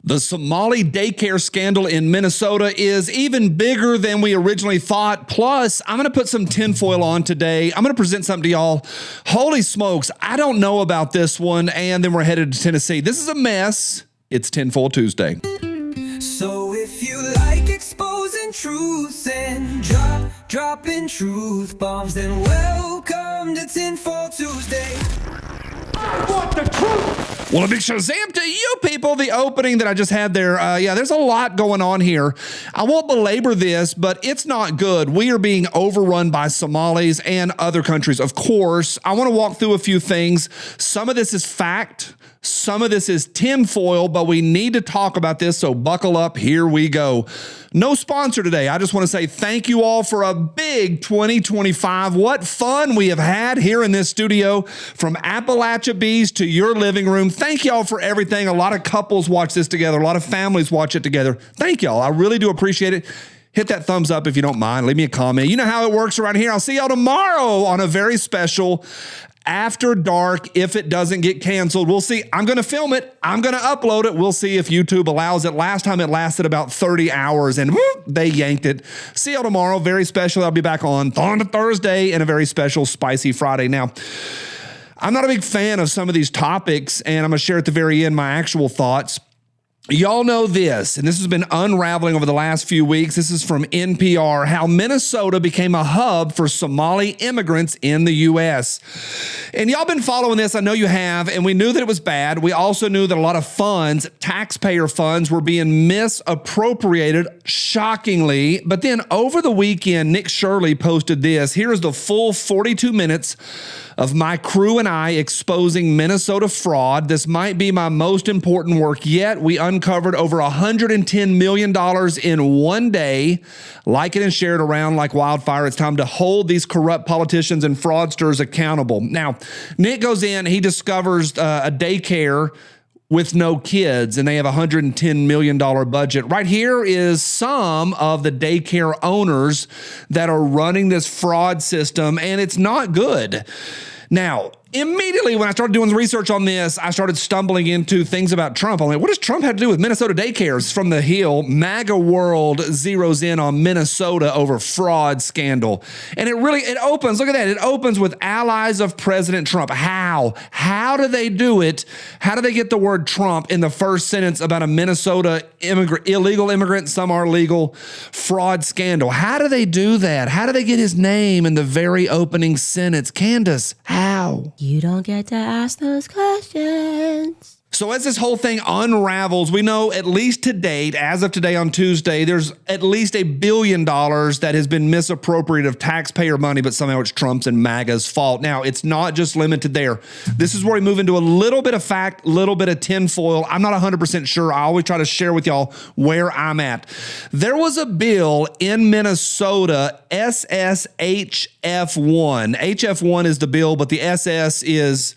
The Somali Daycare scandal in Minnesota is even bigger than we originally thought. Plus, I'm going to put some tinfoil on today. I'm going to present something to y'all. Holy smokes, I don't know about this one. And then we're headed to Tennessee. This is a mess. It's Tinfoil Tuesday. So if you like exposing truth and dropping truth bombs, then welcome to Tinfoil Tuesday. I want the truth. Well, a big shazam to you people. The opening that I just had there. There's a lot going on here. I won't belabor this, but it's not good. We are being overrun by Somalis and other countries. Of course, I want to walk through a few things. Some of this is fact. Some of this is tinfoil, but we need to talk about this, so buckle up. Here we go. No sponsor today. I just want to say thank you all for a big 2025. What fun we have had here in this studio, from Appalachia Bees to your living room. Thank y'all for everything. A lot of couples watch this together. A lot of families watch it together. Thank y'all. I really do appreciate it. Hit that thumbs up if you don't mind. Leave me a comment. You know how it works around here. I'll see y'all tomorrow on a very special After Dark. If it doesn't get canceled, we'll see. I'm going to film it. I'm going to upload it. We'll see if YouTube allows it. Last time it lasted about 30 hours and whoop, they yanked it. See y'all tomorrow. Very special. I'll be back on Thursday and a very special Spicy Friday. Now, I'm not a big fan of some of these topics, and I'm going to share at the very end my actual thoughts. Y'all know this, and this has been unraveling over the last few weeks. This is from NPR, how Minnesota became a hub for Somali immigrants in the U.S. And y'all been following this. I know you have, and we knew that it was bad. We also knew that a lot of funds, taxpayer funds, were being misappropriated, shockingly. But then over the weekend, Nick Shirley posted this. Here is the full 42 minutes of my crew and I exposing Minnesota fraud. This might be my most important work yet. We uncovered over $110 million in one day. Like it and share it around like wildfire. It's time to hold these corrupt politicians and fraudsters accountable. Now, Nick goes in, he discovers a daycare with no kids, and they have a $110 million budget. Right here is some of the daycare owners that are running this fraud system, and it's not good. Now, immediately when I started doing research on this, I started stumbling into things about Trump. I'm like, what does Trump have to do with Minnesota daycares? From the Hill, MAGA World zeroes in on Minnesota over fraud scandal. And it opens, look at that. It opens with allies of President Trump. How? How do they do it? How do they get the word Trump in the first sentence about a Minnesota illegal immigrant, some are legal, fraud scandal? How do they do that? How do they get his name in the very opening sentence? Candace, how? You don't get to ask those questions. So as this whole thing unravels, we know at least to date, as of today on Tuesday, there's at least $1 billion that has been misappropriated of taxpayer money, but somehow it's Trump's and MAGA's fault. Now, it's not just limited there. This is where we move into a little bit of fact, a little bit of tinfoil. I'm not 100% sure. I always try to share with y'all where I'm at. There was a bill in Minnesota, SSHF1. HF1 is the bill, but the SS is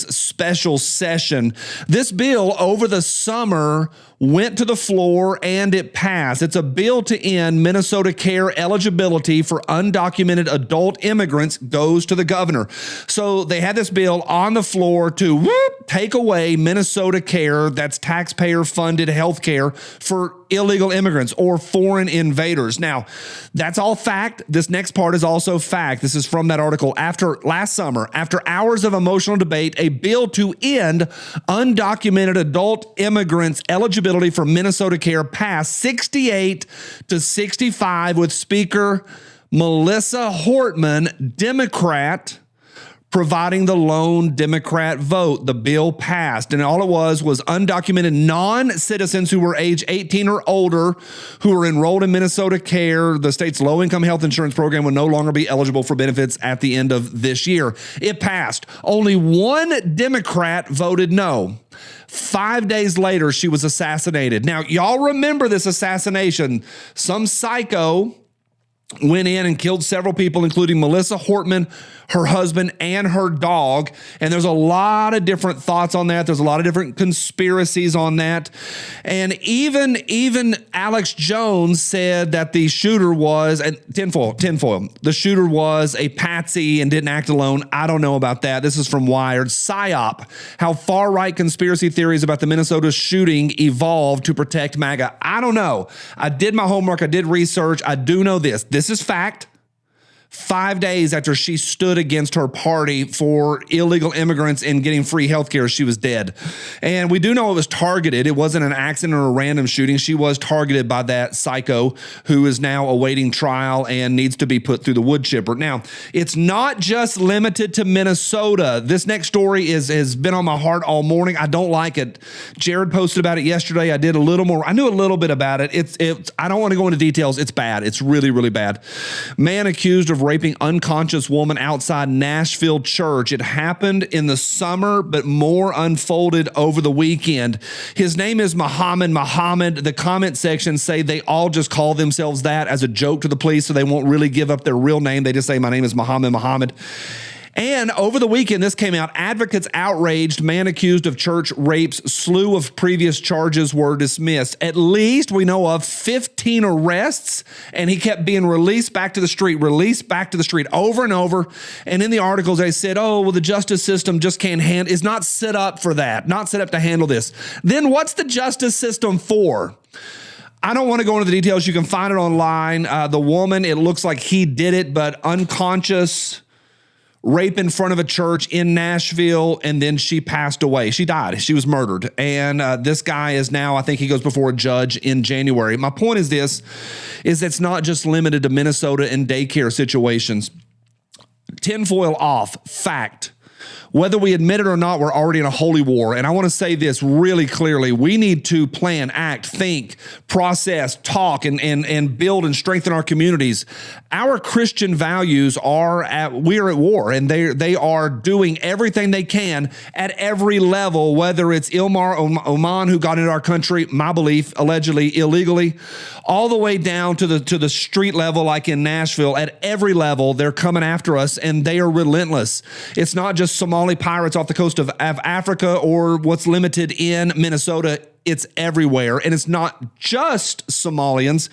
special session. This bill over the summer went to the floor and it passed. It's a bill to end Minnesota Care eligibility for undocumented adult immigrants goes to the governor. So they had this bill on the floor to take away Minnesota Care, that's taxpayer funded health care for illegal immigrants or foreign invaders. Now, that's all fact. This next part is also fact. This is from that article. Last summer, after hours of emotional debate, a bill to end undocumented adult immigrants eligibility for Minnesota Care passed 68 to 65 with Speaker Melissa Hortman, Democrat, providing the lone Democrat vote. The bill passed, and all it was undocumented non-citizens who were age 18 or older who were enrolled in Minnesota Care, the state's low-income health insurance program, would no longer be eligible for benefits at the end of this year. It passed. Only one Democrat voted no. 5 days later, she was assassinated. Now, y'all remember this assassination. Some psycho went in and killed several people, including Melissa Hortman, her husband, and her dog. And there's a lot of different thoughts on that. There's a lot of different conspiracies on that. And even Alex Jones said that the shooter was, and tinfoil, the shooter was a patsy and didn't act alone. I don't know about that. This is from Wired. PSYOP, how far-right conspiracy theories about the Minnesota shooting evolved to protect MAGA. I don't know. I did my homework. I did research. I do know this. This is fact. 5 days after she stood against her party for illegal immigrants and getting free health care, she was dead. And we do know it was targeted. It wasn't an accident or a random shooting. She was targeted by that psycho who is now awaiting trial and needs to be put through the wood chipper. Now, it's not just limited to Minnesota. This next story has been on my heart all morning. I don't like it. Jared posted about it yesterday. I did a little more. I knew a little bit about it. I don't want to go into details. It's bad. It's really, really bad. Man accused of raping unconscious woman outside Nashville church. It happened in the summer, but more unfolded over the weekend. His name is Muhammad. The comment section say they all just call themselves that as a joke to the police, so they won't really give up their real name. They just say, my name is Muhammad. And over the weekend, this came out. Advocates outraged. Man accused of church rapes. Slew of previous charges were dismissed. At least we know of 15 arrests, and he kept being released back to the street over and over. And in the articles, they said, oh, well, the justice system just can't is not set up for that, not set up to handle this. Then what's the justice system for? I don't want to go into the details. You can find it online. The woman, it looks like he did it, but unconscious rape in front of a church in Nashville, and then she passed away. She died. She was murdered. And this guy is now, I think he goes before a judge in January. My point is this, is it's not just limited to Minnesota and daycare situations. Tinfoil off, fact. Whether we admit it or not, we're already in a holy war. And I want to say this really clearly. We need to plan, act, think, process, talk, and build and strengthen our communities. Our Christian values we're at war, and they are doing everything they can at every level, whether it's Ilmar Oman, who got into our country, my belief, allegedly, illegally, all the way down to the street level, like in Nashville. At every level, they're coming after us, and they are relentless. It's not just Somali pirates off the coast of Africa or what's limited in Minnesota. It's everywhere. And it's not just Somalians.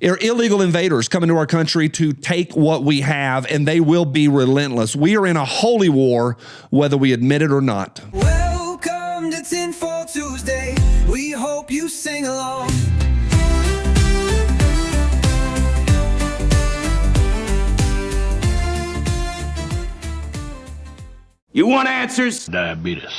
They're illegal invaders coming to our country to take what we have, and they will be relentless. We are in a holy war, whether we admit it or not. Welcome to Tinfoil Tuesday. We hope you sing along. You want answers? Diabetes.